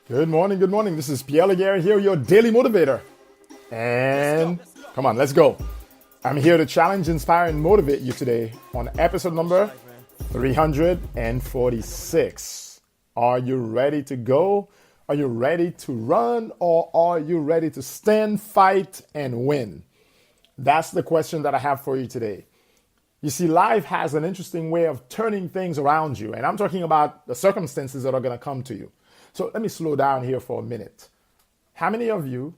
Good morning, good morning. This is Pierre Laguerre here, your daily motivator. And come on, let's go. I'm here to challenge, inspire, and motivate you today on episode number 346. Are you ready to go? Are you ready to run? Or are you ready to stand, fight, and win? That's the question that I have for you today. You see, life has an interesting way of turning things around you. And I'm talking about the circumstances that are going to come to you. So let me slow down here for a minute. How many of you,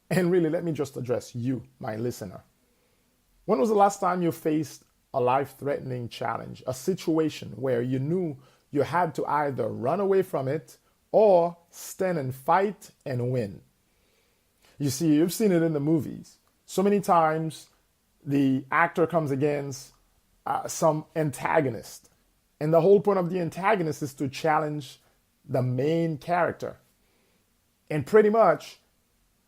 and really let me just address you, my listener. When was the last time you faced a life-threatening challenge, a situation where you knew you had to either run away from it or stand and fight and win? You see, you've seen it in the movies. So many times the actor comes against some antagonist. And the whole point of the antagonist is to challenge the main character. And pretty much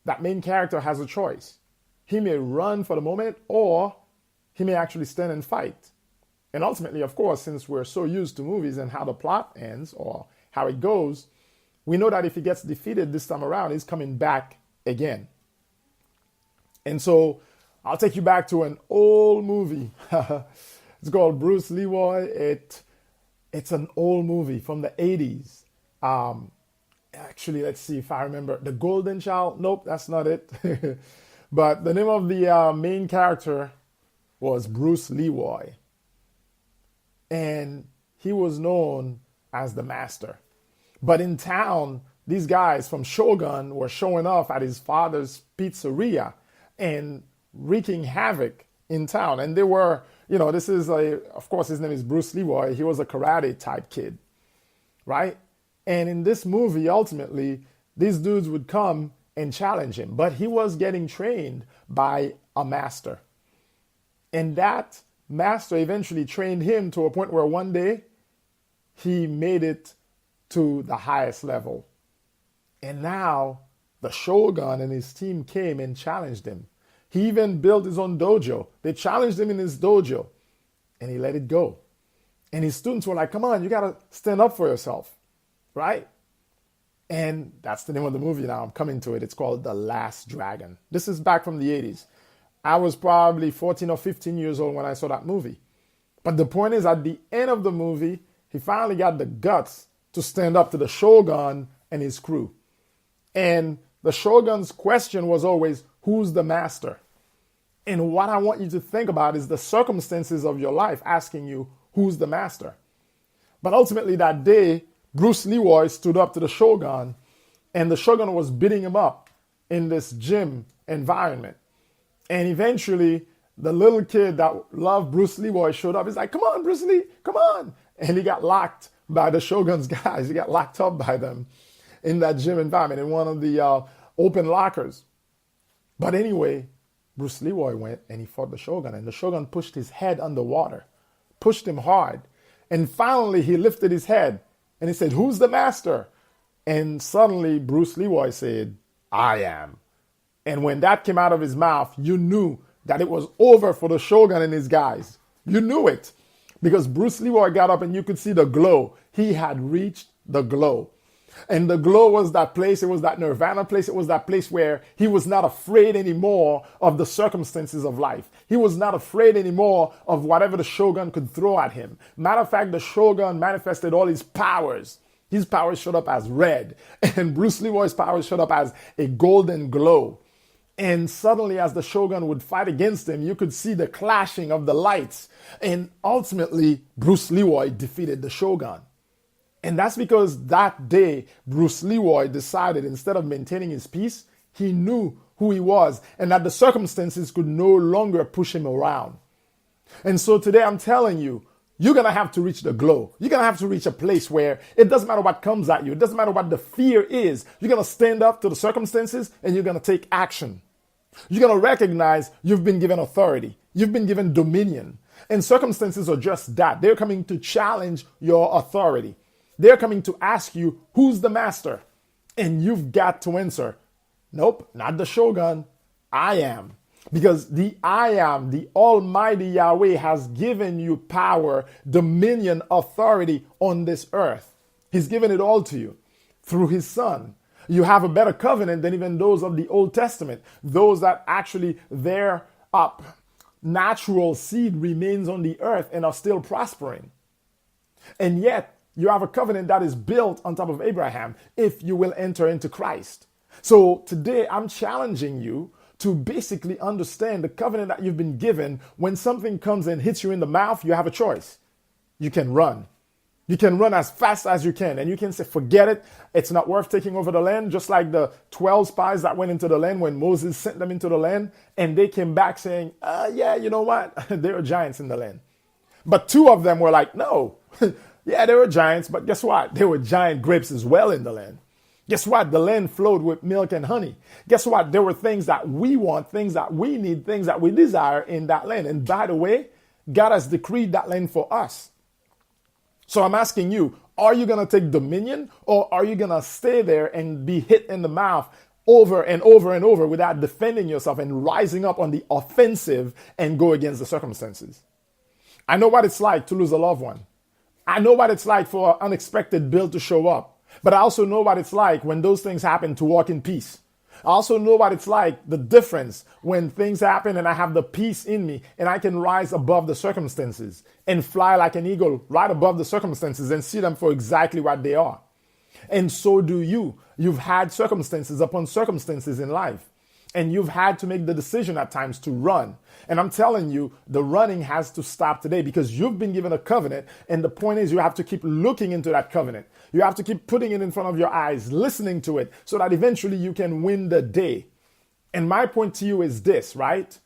that main character has a choice. He may run for the moment or he may actually stand and fight. And ultimately, of course, since we're so used to movies and how the plot ends or how it goes, we know that if he gets defeated this time around, he's coming back again. And so I'll take you back to an old movie. It's called Bruce Leroy. It's an old movie from the 80s. Actually, let's see if I remember. The Golden Child? Nope, that's not it. But the name of the main character was Bruce Leroy. And he was known as the master. But in town, these guys from Shogun were showing off at his father's pizzeria and wreaking havoc in town. And they were, of course, his name is Bruce Leroy. He was a karate type kid, right? And in this movie, ultimately, these dudes would come and challenge him. But he was getting trained by a master. And that master eventually trained him to a point where one day he made it to the highest level. And now the Shogun and his team came and challenged him. He even built his own dojo. They challenged him in his dojo. And he let it go. And his students were like, come on, you got to stand up for yourself. Right? And that's the name of the movie now. I'm coming to it. It's called The Last Dragon. This is back from the 80s. I was probably 14 or 15 years old when I saw that movie. But the point is, at the end of the movie, he finally got the guts to stand up to the Shogun and his crew. And the Shogun's question was always, who's the master? And what I want you to think about is the circumstances of your life asking you, who's the master? But ultimately that day, Bruce Leroy stood up to the Shogun, and the Shogun was beating him up in this gym environment. And eventually, the little kid that loved Bruce Leroy showed up. He's like, come on, Bruce Lee, come on. And he got locked by the Shogun's guys. He got locked up by them in that gym environment in one of the open lockers. But anyway, Bruce Leroy went and he fought the Shogun. And the Shogun pushed his head underwater, pushed him hard. And finally, he lifted his head. And he said, who's the master? And suddenly Bruce Leroy said, I am. And when that came out of his mouth, you knew that it was over for the Shogun and his guys. You knew it. Because Bruce Leroy got up and you could see the glow. He had reached the glow. And the glow was that place, it was that nirvana place, it was that place where he was not afraid anymore of the circumstances of life. He was not afraid anymore of whatever the Shogun could throw at him. Matter of fact, the Shogun manifested all his powers. His powers showed up as red, and Bruce Leroy's powers showed up as a golden glow. And suddenly, as the Shogun would fight against him, you could see the clashing of the lights. And ultimately, Bruce Leroy defeated the Shogun. And that's because that day, Bruce Leroy decided instead of maintaining his peace, he knew who he was and that the circumstances could no longer push him around. And so today I'm telling you, you're going to have to reach the glow. You're going to have to reach a place where it doesn't matter what comes at you. It doesn't matter what the fear is. You're going to stand up to the circumstances and you're going to take action. You're going to recognize you've been given authority. You've been given dominion. And circumstances are just that. They're coming to challenge your authority. They're coming to ask you, who's the master? And you've got to answer, nope, not the Shogun. I am. Because the I am, the Almighty Yahweh, has given you power, dominion, authority on this earth. He's given it all to you through his Son. You have a better covenant than even those of the Old Testament, those that actually their natural seed remains on the earth and are still prospering. And yet, you have a covenant that is built on top of Abraham if you will enter into Christ. So today, I'm challenging you to basically understand the covenant that you've been given. When something comes and hits you in the mouth, you have a choice. You can run. You can run as fast as you can, and you can say, forget it. It's not worth taking over the land, just like the 12 spies that went into the land when Moses sent them into the land, and they came back saying, yeah, you know what? There are giants in the land. But 2 of them were like, no, yeah, there were giants, but guess what? There were giant grapes as well in the land. Guess what? The land flowed with milk and honey. Guess what? There were things that we want, things that we need, things that we desire in that land. And by the way, God has decreed that land for us. So I'm asking you, are you going to take dominion, or are you going to stay there and be hit in the mouth over and over and over without defending yourself and rising up on the offensive and go against the circumstances? I know what it's like to lose a loved one. I know what it's like for an unexpected bill to show up. But I also know what it's like when those things happen to walk in peace. I also know what it's like, the difference when things happen and I have the peace in me and I can rise above the circumstances and fly like an eagle right above the circumstances and see them for exactly what they are. And so do you. You've had circumstances upon circumstances in life, and you've had to make the decision at times to run. And I'm telling you, the running has to stop today, because you've been given a covenant. And the point is, you have to keep looking into that covenant. You have to keep putting it in front of your eyes, listening to it, so that eventually you can win the day. And my point to you is this, right?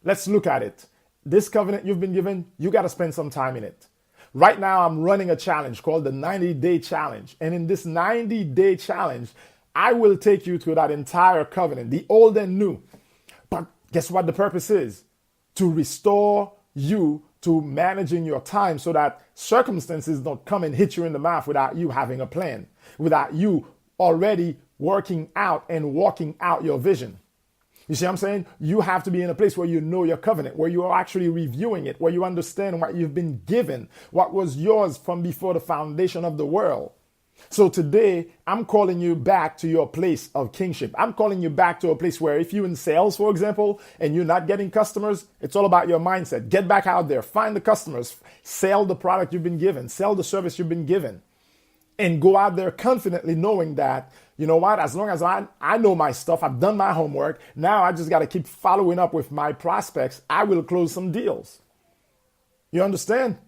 Let's look at it. This covenant you've been given, you got to spend some time in it. Right now, I'm running a challenge called the 90-day challenge. And in this 90-day challenge, I will take you through that entire covenant, the old and new. But guess what the purpose is? To restore you to managing your time so that circumstances don't come and hit you in the mouth without you having a plan, without you already working out and walking out your vision. You see what I'm saying? You have to be in a place where you know your covenant, where you are actually reviewing it, where you understand what you've been given, what was yours from before the foundation of the world. So today, I'm calling you back to your place of kingship. I'm calling you back to a place where if you're in sales, for example, and you're not getting customers, it's all about your mindset. Get back out there, find the customers, sell the product you've been given, sell the service you've been given, and go out there confidently knowing that, you know what, as long as I know my stuff, I've done my homework, now I just got to keep following up with my prospects. I will close some deals. You understand?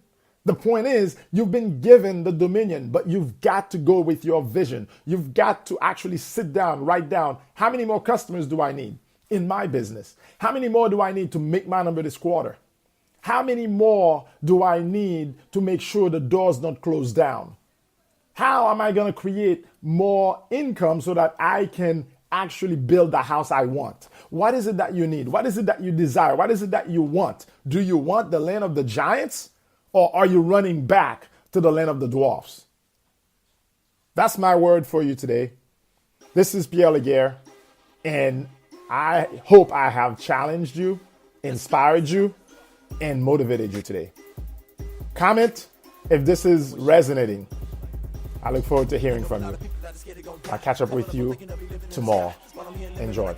The point is, you've been given the dominion, but you've got to go with your vision. You've got to actually sit down, write down, how many more customers do I need in my business? How many more do I need to make my number this quarter? How many more do I need to make sure the doors don't close down? How am I going to create more income so that I can actually build the house I want? What is it that you need? What is it that you desire? What is it that you want? Do you want the land of the giants? Or are you running back to the land of the dwarfs? That's my word for you today. This is Pierre Laguerre, and I hope I have challenged you, inspired you, and motivated you today. Comment if this is resonating. I look forward to hearing from you. I'll catch up with you tomorrow. Enjoy.